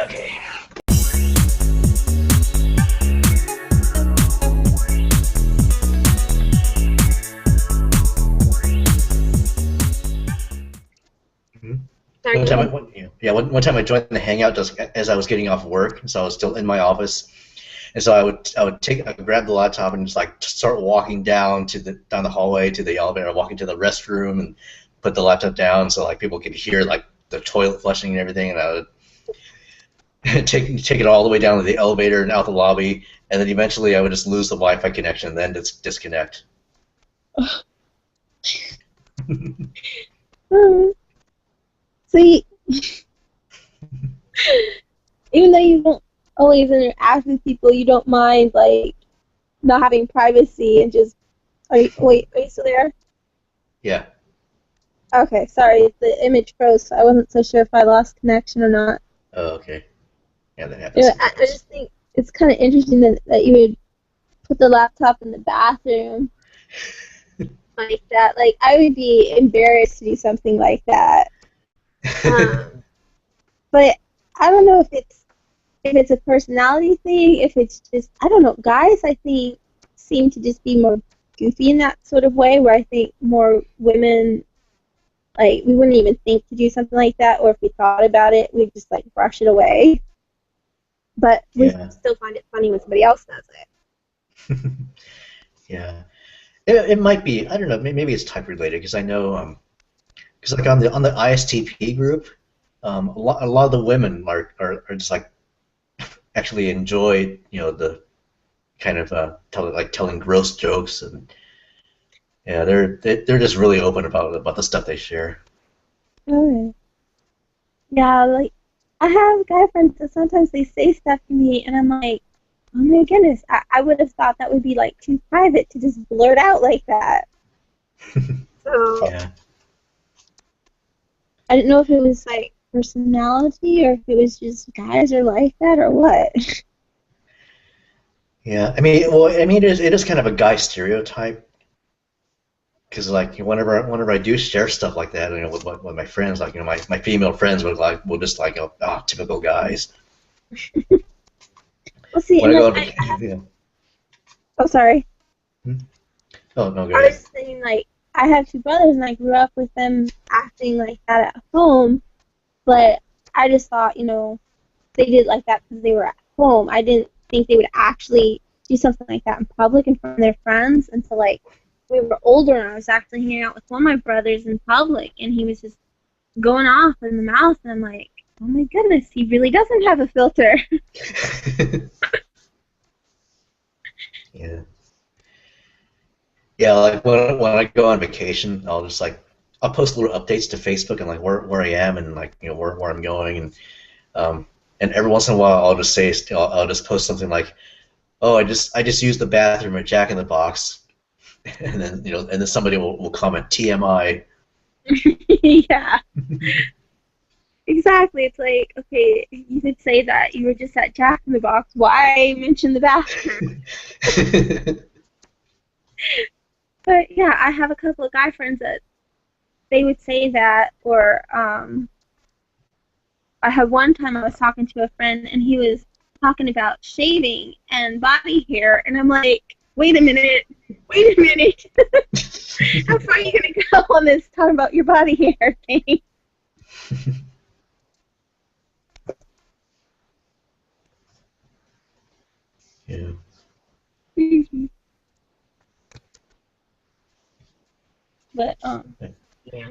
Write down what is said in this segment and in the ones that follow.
Okay. Sorry, One go time, ahead. one time I joined the Hangout just as I was getting off work, so I was still in my office, and so I would grab the laptop and just like start walking down the hallway to the elevator, walking to the restroom, and put the laptop down so like people could hear like the toilet flushing and everything, and I would take it all the way down to the elevator and out the lobby, and then eventually I would just lose the Wi-Fi connection and then just disconnect. So even though you don't always interact with people, you don't mind like not having privacy and just wait, are you still there? Yeah. Okay, sorry, the image froze, so I wasn't so sure if I lost connection or not. Oh, okay. Yeah, that happens I sometimes. just think it's kind of interesting that you would put the laptop in the bathroom like that. Like, I would be embarrassed to do something like that. But I don't know if it's a personality thing, if it's just, I don't know. Guys, I think, seem to just be more goofy in that sort of way, where I think more women, like, we wouldn't even think to do something like that, or if we thought about it, we'd just, like, brush it away. But we Yeah. still find it funny when somebody else does it. Yeah. It might be. I don't know. Maybe it's type related because I know because like on the ISTP group, a lot of the women are just like actually enjoy the kind of telling gross jokes, and yeah, they're just really open about the stuff they share. Oh, yeah, like, I have guy friends that sometimes they say stuff to me, and I'm like, oh my goodness, I would have thought that would be, like, too private to just blurt out like that. So, Yeah. I didn't know if it was, like, personality, or if it was just guys are like that, or what. Yeah. I mean, well, I mean, it is kind of a guy stereotype because like whenever I do share stuff like that, with my friends, like my female friends will just like typical guys. Well, see, When and, I go like, on vacation, yeah. oh, sorry. Hmm? Oh no, go I was ahead. saying, like, I have two brothers, and I grew up with them acting like that at home, but I just thought, they did like that because they were at home. I didn't think they would actually do something like that in public in front of their friends until, like, we were older, and I was actually hanging out with one of my brothers in public, and he was just going off in the mouth, and I'm like, oh my goodness, he really doesn't have a filter. Yeah. Yeah, like when I go on vacation, I'll post little updates to Facebook and like where I am and like where I'm going, and every once in a while I'll just post something like, oh, I just used the bathroom at Jack in the Box, and then somebody will comment TMI. Yeah, exactly. It's like, okay, you could say that you were just at Jack in the Box. Why mention the bathroom? But yeah, I have a couple of guy friends that they would say that, or I had one time I was talking to a friend and he was talking about shaving and body hair, and I'm like, wait a minute, wait a minute. How far are you gonna go on this talking about your body hair thing? Yeah. But yeah. Yeah.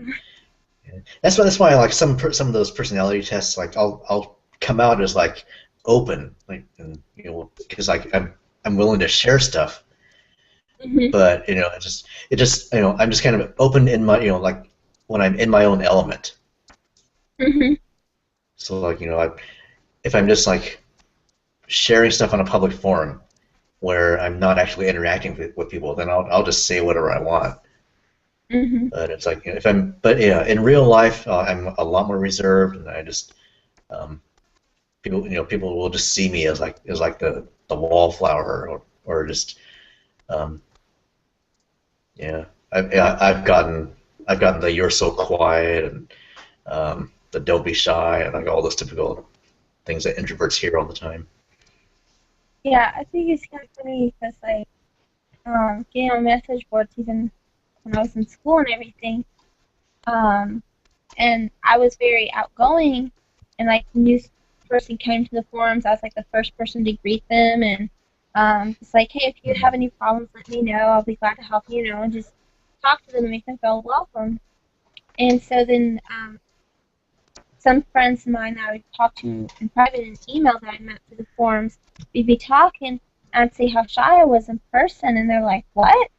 That's why I like some of those personality tests. Like I'll come out as like open, like, and because like I'm willing to share stuff, Mhm. but it just I'm just kind of open in my like when I'm in my own element. Mhm. So like if I'm just like sharing stuff on a public forum where I'm not actually interacting with people, then I'll just say whatever I want. Mhm. But it's like if I'm, but yeah, in real life, I'm a lot more reserved, and I just um, people will just see me as like the wallflower, or just um, yeah. I've gotten the you're so quiet and the don't be shy and like all those typical. things that introverts hear all the time. Yeah, I think it's kind of funny because like getting on message boards even when I was in school and everything. Um, and I was very outgoing, and like the new person came to the forums, I was like the first person to greet them, and just like, hey, if you have any problems, let me know. I'll be glad to help you, and just talk to them and make them feel welcome. And so then some friends of mine that I would talk to in private and email that I met through the forums, we'd be talking, and I'd say how shy I was in person, and they're like, what?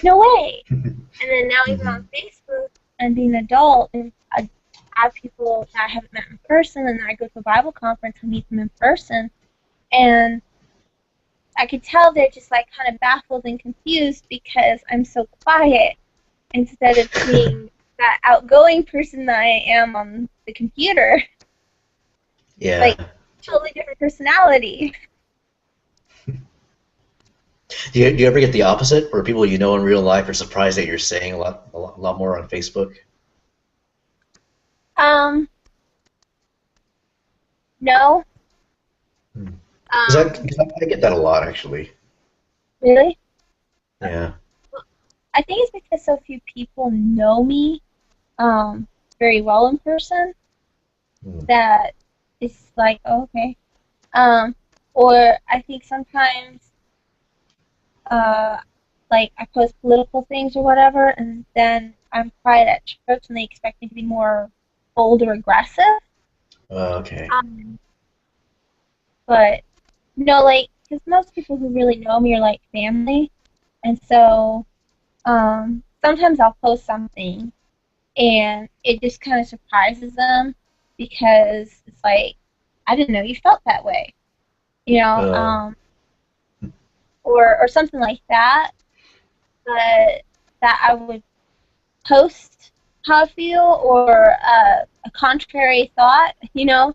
No way. And then now even on Facebook and being an adult, and I have people that I haven't met in person, and then I go to a Bible conference and meet them in person, and I could tell they're just like kind of baffled and confused because I'm so quiet instead of being that outgoing person that I am on the computer. Yeah. Like, totally different personality. Do you ever get the opposite, where people you know in real life are surprised that you're saying a lot more on Facebook? Um, no. Because I get that a lot, actually. Really? Yeah. I think it's because so few people know me very well in person that it's like, oh, okay. Um, or I think sometimes uh, like I post political things or whatever, and then I'm quiet at church, and they expect me to be more bold or aggressive. Okay. Um, but no, like because most people who really know me are like family, and so sometimes I'll post something, and it just kind of surprises them because it's like I didn't know you felt that way, you know, Uh, or something like that. But that I would post how I feel or a contrary thought, you know,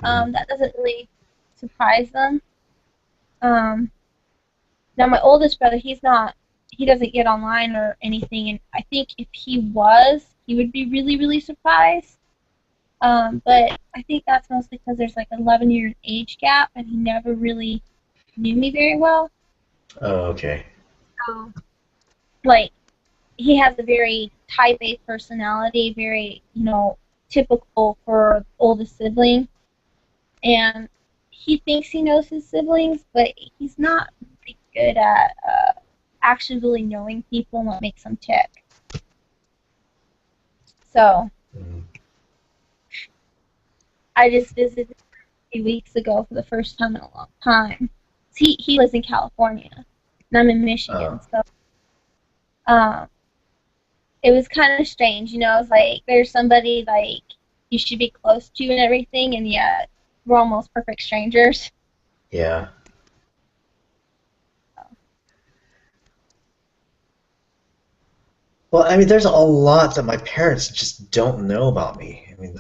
that doesn't really surprise them. Um, Now my oldest brother, he doesn't get online or anything, and I think if he was, he would be really, really surprised. But I think that's mostly because there's like 11 year age gap, and he never really knew me very well. okay. So, like, he has a very type A personality, very, typical for oldest sibling, and he thinks he knows his siblings, but he's not really good at actually really knowing people and what makes them tick. So I just visited a few weeks ago for the first time in a long time. He lives in California, and I'm in Michigan, so um, it was kind of strange, It's like there's somebody like you should be close to and everything, and yet we're almost perfect strangers. Yeah. Well, I mean, there's a lot that my parents just don't know about me. I mean,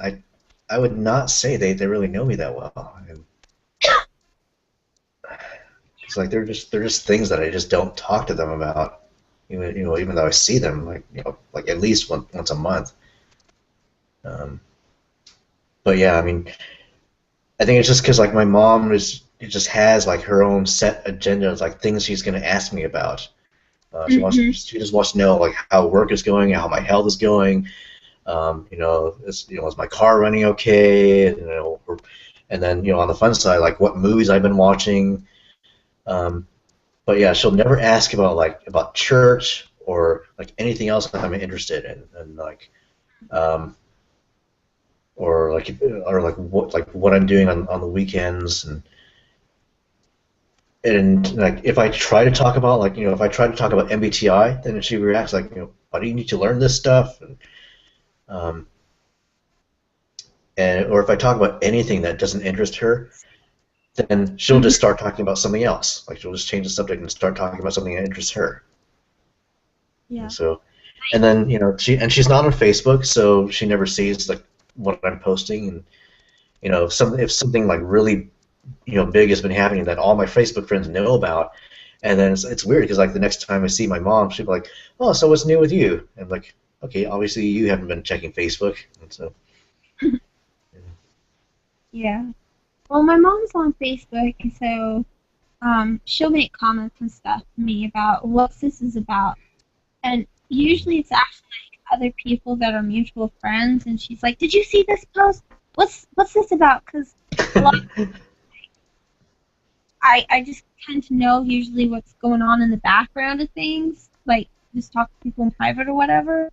I would not say they really know me that well. I mean, it's like they're just things that I just don't talk to them about. Even though I see them like at least once a month. Um, but yeah, I mean, I think it's just because like my mom it just has like her own set agendas, like things she's gonna ask me about. Hmm. She just wants to know like how work is going, how my health is going. Is my car running okay? And then on the fun side, like what movies I've been watching. Um, but yeah, she'll never ask about church or like anything else that I'm interested in, and um, or like what I'm doing on the weekends, and like if I try to talk about if I try to talk about MBTI, then she reacts like why do you need to learn this stuff? Um, or if I talk about anything that doesn't interest her, then she'll Hmm. just start talking about something else. Like she'll just change the subject and start talking about something that interests her. And Yeah. so, and then she's not on Facebook, so she never sees like what I'm posting. And if something like really big has been happening that all my Facebook friends know about, and then it's weird because like the next time I see my mom, she'll be like, "Oh, so what's new with you?" And I'm like, "Okay, obviously you haven't been checking Facebook." And so, Yeah. Well, my mom's on Facebook, and so she'll make comments and stuff to me about what this is about. And usually it's actually like other people that are mutual friends, and she's like, "Did you see this post? What's this about?" Because a lot I just tend to know usually what's going on in the background of things, like just talk to people in private or whatever.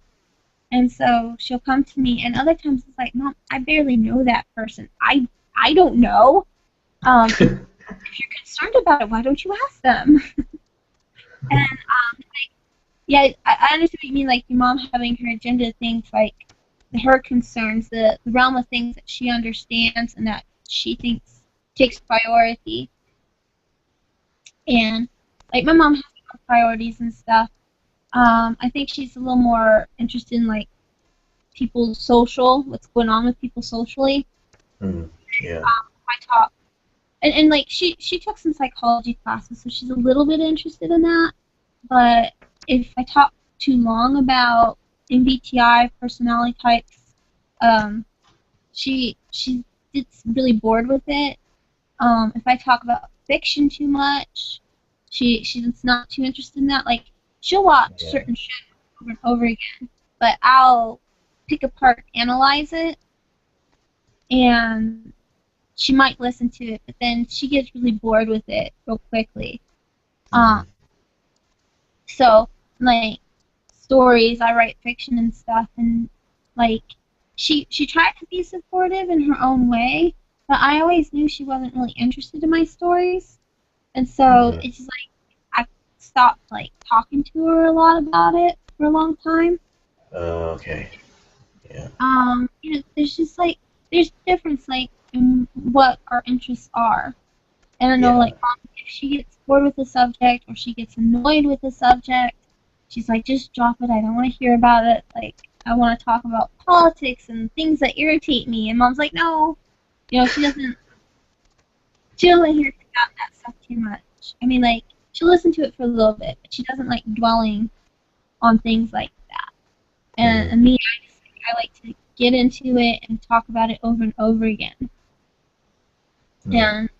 And so she'll come to me, and other times it's like, Mom, I barely know that person. I don't know. If you're concerned about it, why don't you ask them? And yeah, I understand what you mean, like your mom having her agenda things, like her concerns, the realm of things that she understands and that she thinks takes priority. And like my mom has her priorities and stuff. I think she's a little more interested in like people's social, what's going on with people socially. Yeah. I talk, and like she took some psychology classes, so she's a little bit interested in that. But if I talk too long about MBTI personality types, she gets really bored with it. If I talk about fiction too much, she's not too interested in that. Like she'll watch certain shows over and over again, but I'll pick apart, analyze it, and she might listen to it, but then she gets really bored with it real quickly. So like stories, I write fiction and stuff, and like she tried to be supportive in her own way, but I always knew she wasn't really interested in my stories, and so it's just like I stopped like talking to her a lot about it for a long time. Okay. Yeah. You know, there's just like there's difference like in what our interests are. And I know like Mom, if she gets bored with the subject or she gets annoyed with the subject, she's like, just drop it. I don't want to hear about it. Like I want to talk about politics and things that irritate me. And Mom's like, no, you know, she doesn't hear about that stuff too much. I mean, like she'll listen to it for a little bit, but she doesn't like dwelling on things like that. And me, I like to get into it and talk about it over and over again. And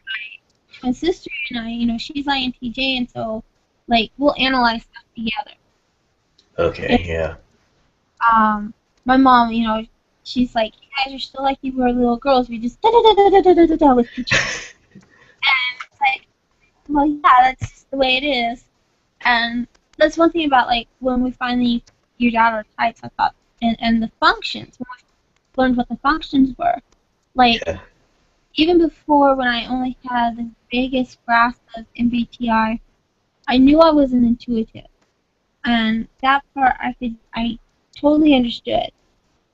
my sister and I, you know, she's INTJ, and so like we'll analyze stuff together. Okay. Yeah. My mom, you know, she's like, you guys are still like you were little girls. We just da da da da da da da da with each other. And it's like, well, yeah, that's just the way it is. And that's one thing about like when we finally figured out our types, I thought, and the functions, when we learned what the functions were, like even before when I only had the biggest grasp of MBTI, I knew I was an intuitive, and that part I totally understood.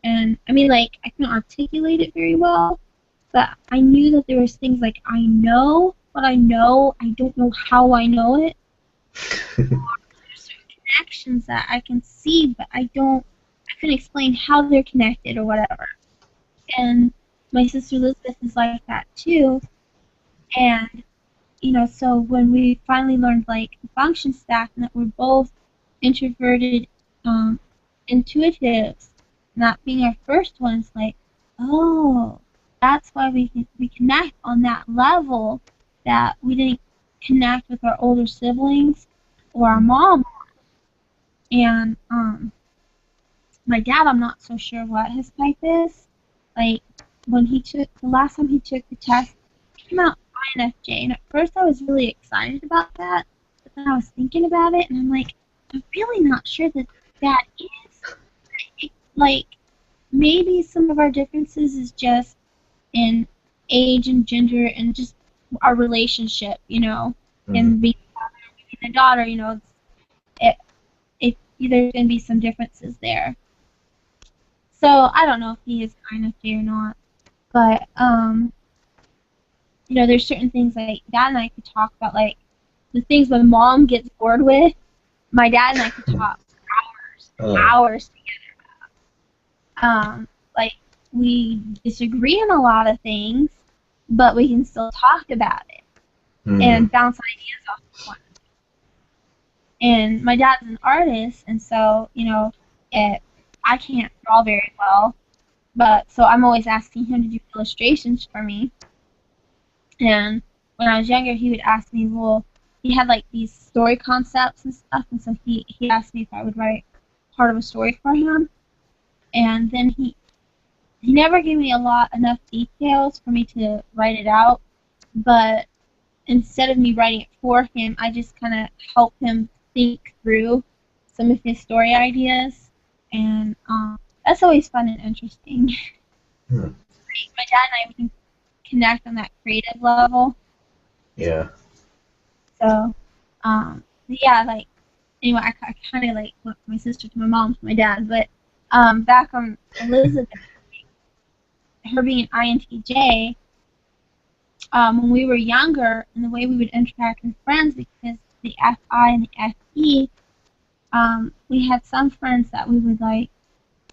And I mean, like I couldn't articulate it very well, but I knew that there was things like I know what I know. I don't know how I know it. There's certain connections that I can see, but I couldn't explain how they're connected or whatever. And my sister Elizabeth is like that too. And you know, so when we finally learned like the function stack and that we're both introverted intuitives, not being our first one, it's like, oh, that's why we connect on that level that we didn't connect with our older siblings or our mom. And my dad, I'm not so sure what his type is. Like when the last time he took the test, he came out INFJ, and at first I was really excited about that, but then I was thinking about it, and I'm like, I'm really not sure that is. Like, maybe some of our differences is just in age and gender and just our relationship, you know, and being a daughter, you know, there's going to be some differences there. So I don't know if he is INFJ or not, but you know, there's certain things like Dad and I could talk about, like the things my mom gets bored with. My dad and I could talk hours together. Like we disagree on a lot of things, but we can still talk about it and bounce ideas off of one. And my dad's an artist, and so you know, I can't draw very well, but so I'm always asking him to do illustrations for me. And when I was younger, he would ask me, well, he had like these story concepts and stuff, and so he asked me if I would write part of a story for him. And then he never gave me enough details for me to write it out, but instead of me writing it for him, I just kind of helped him think through some of his story ideas, and that's always fun and interesting. Hmm. My dad and I, we can connect on that creative level. Yeah. So, yeah, like, anyway, I kind of like went from my sister to my mom to my dad, but back on Elizabeth, her being an INTJ, when we were younger, and the way we would interact with friends, because the FI and the FE, we had some friends that we would like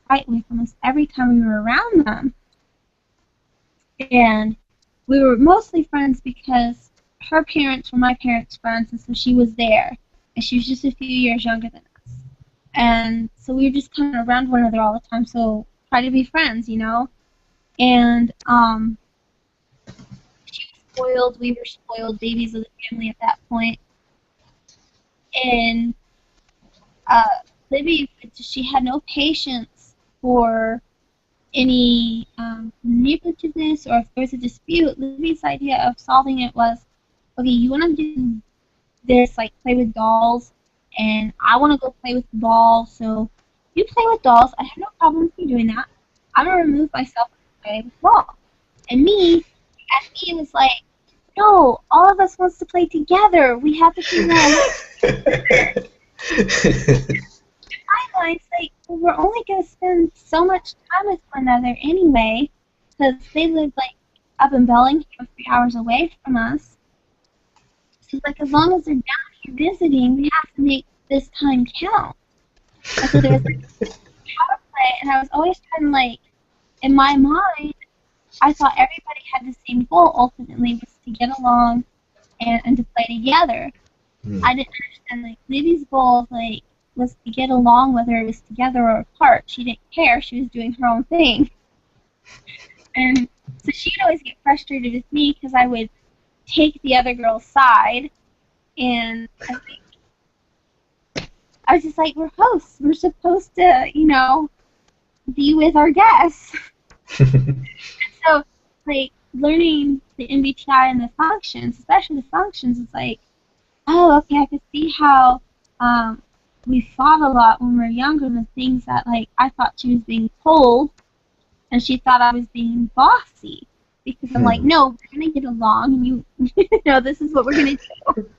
fight with almost every time we were around them. And we were mostly friends because her parents were my parents' friends, and so she was there. And she was just a few years younger than us. And so we were just kind of around one another all the time, so try to be friends, you know? And she was spoiled. We were spoiled babies of the family at that point. And Libby, she had no patience for any manipulativeness, or if there was a dispute. Libby's idea of solving it was, okay, you want to do this, like play with dolls, and I want to go play with the ball, so you play with dolls. I have no problem with you doing that. I'm going to remove myself and play with the ball. And me, at me, was like, no, all of us wants to play together. We have to figure out my mind's like, well, we're only going to spend so much time with one another anyway, because they live like up in Bellingham, 3 hours away from us. So like, as long as they're down here visiting, we have to make this time count. And so there was like how to play, and I was always trying to, like, in my mind, I thought everybody had the same goal ultimately, was to get along and to play together. I didn't understand, like, Libby's goal, like, was to get along, whether it was together or apart. She didn't care. She was doing her own thing. And so she'd always get frustrated with me because I would take the other girl's side, and I was just like, we're hosts. We're supposed to, you know, be with our guests. And so, like, learning the MBTI and the functions, especially the functions, is like, oh, okay, I could see how we fought a lot when we were younger, the things that, like, I thought she was being told, and she thought I was being bossy. Because I'm like, no, we're going to get along, and you know, this is what we're going to do.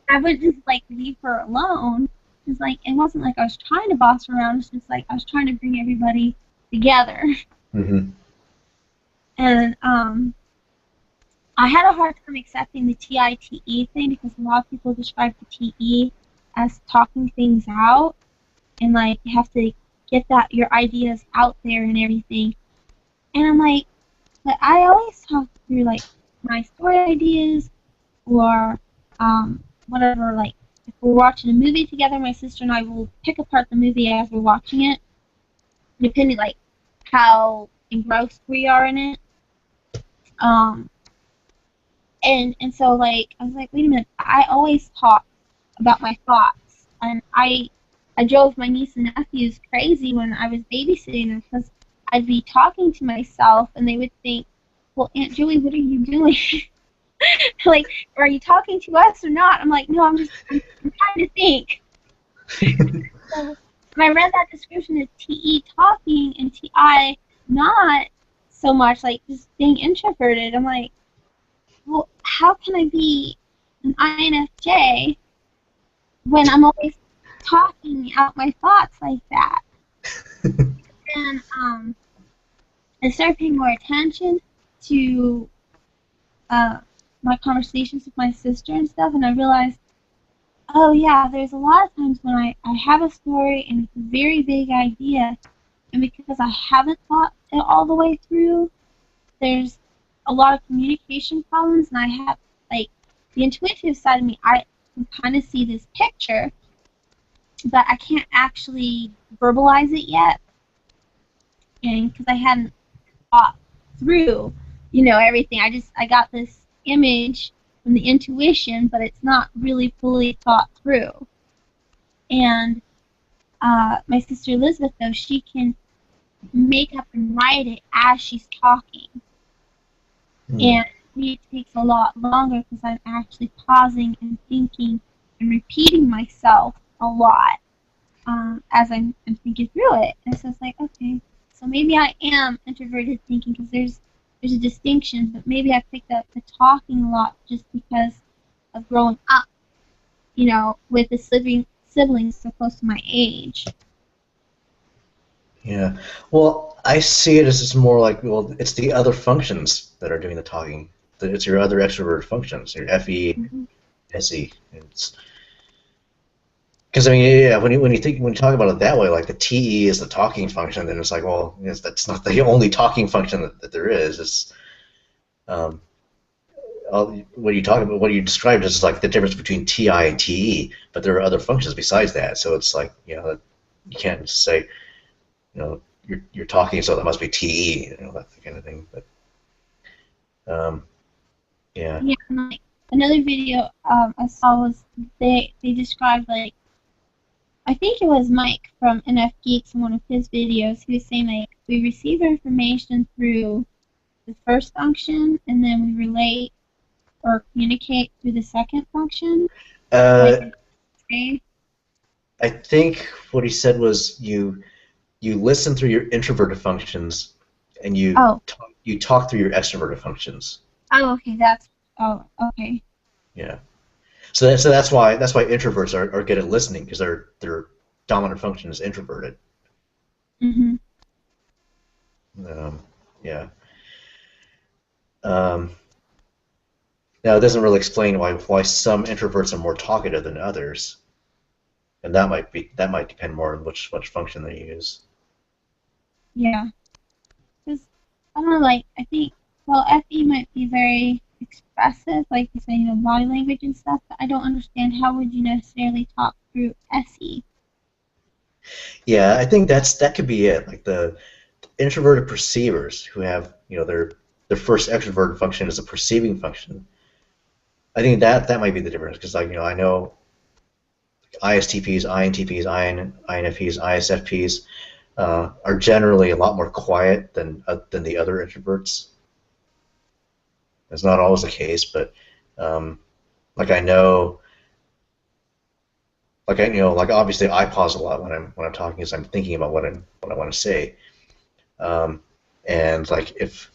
I would just, like, leave her alone. It's like, it wasn't like I was trying to boss her around, it's just like I was trying to bring everybody together. Mm-hmm. And I had a hard time accepting the TITE thing, because a lot of people describe the TE as talking things out, and like you have to get your ideas out there and everything. And I'm like, but I always talk through like my story ideas, or whatever. Like if we're watching a movie together, my sister and I will pick apart the movie as we're watching it, depending like how engrossed we are in it. And so like I was like, wait a minute, I always talk about my thoughts, and I drove my niece and nephews crazy when I was babysitting them, because I'd be talking to myself and they would think, well, Aunt Julie, what are you doing? Like, are you talking to us or not? I'm like, no, I'm trying to think. So when I read that description of TE talking and TI not so much, like just being introverted, I'm like, well, how can I be an INFJ when I'm always talking out my thoughts like that? And I started paying more attention to my conversations with my sister and stuff, and I realized, oh yeah, there's a lot of times when I have a story and it's a very big idea, and because I haven't thought it all the way through, there's a lot of communication problems, and I have, like, the intuitive side of me, I can kind of see this picture, but I can't actually verbalize it yet, and because I hadn't thought through, you know, everything. I got this image from the intuition, but it's not really fully thought through. And my sister Elizabeth, though, she can make up and write it as she's talking. And it takes a lot longer because I'm actually pausing and thinking and repeating myself a lot as I'm thinking through it. And so it's like, okay, so maybe I am introverted thinking because there's a distinction, but maybe I picked up the talking a lot just because of growing up, with the siblings so close to my age. Yeah. Well, I see it as it's more like, well, it's the other functions that are doing the talking. It's your other extrovert functions, your FE, SE. Because I mean, yeah, when you talk about it that way, like the TE is the talking function, then it's like, well, that's not the only talking function that there is. It's what you described is like the difference between TI and TE, but there are other functions besides that. So it's like, you can't just say, you're talking, so that must be TE, that kind of thing. But yeah. Yeah, and like another video I saw was they described, like, I think it was Mike from NF Geeks in one of his videos. He was saying, like, we receive information through the first function, and then we relate or communicate through the second function. I think what he said was you listen through your introverted functions, and you talk through your extroverted functions. Oh, okay. Okay. Yeah. So that's why introverts are good at listening, because their dominant function is introverted. Mhm. Yeah. Now it doesn't really explain why some introverts are more talkative than others, and that might depend more on which function they use. Yeah. Because I don't know, like, I think, well, FE might be very expressive, like you say, body language and stuff, but I don't understand how would you necessarily talk through SE. Yeah, I think that could be it. Like the introverted perceivers who have, their first extroverted function is a perceiving function. I think that might be the difference, because I know ISTPs, INTPs, INFPs, ISFPs are generally a lot more quiet than the other introverts. That's not always the case, but like I know, like obviously I pause a lot when I'm talking, because I'm thinking about what I want to say, and like if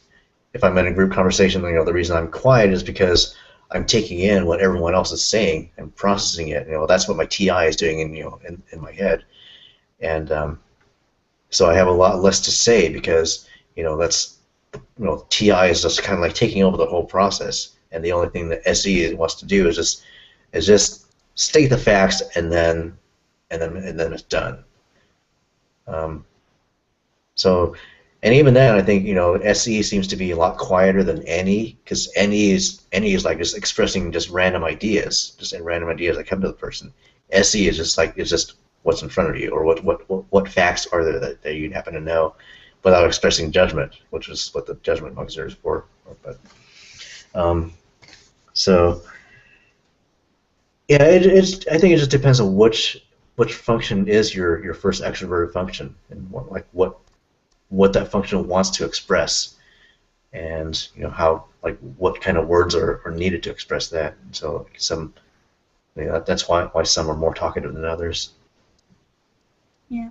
I'm in a group conversation, the reason I'm quiet is because I'm taking in what everyone else is saying and processing it. That's what my TI is doing in my head, and so I have a lot less to say, because that's TI is just kind of like taking over the whole process, and the only thing that SE wants to do is just state the facts, and then it's done. So, and even then, I think SE seems to be a lot quieter than NE, because NE is like just expressing just random ideas that come to the person. SE is just what's in front of you, or what facts are there that you happen to know, without expressing judgment, which is what the judgment muster is for. But so yeah, I think it just depends on which function is your first extroverted function, and what that function wants to express, and how, like, what kind of words are needed to express that. So that's why some are more talkative than others. Yeah.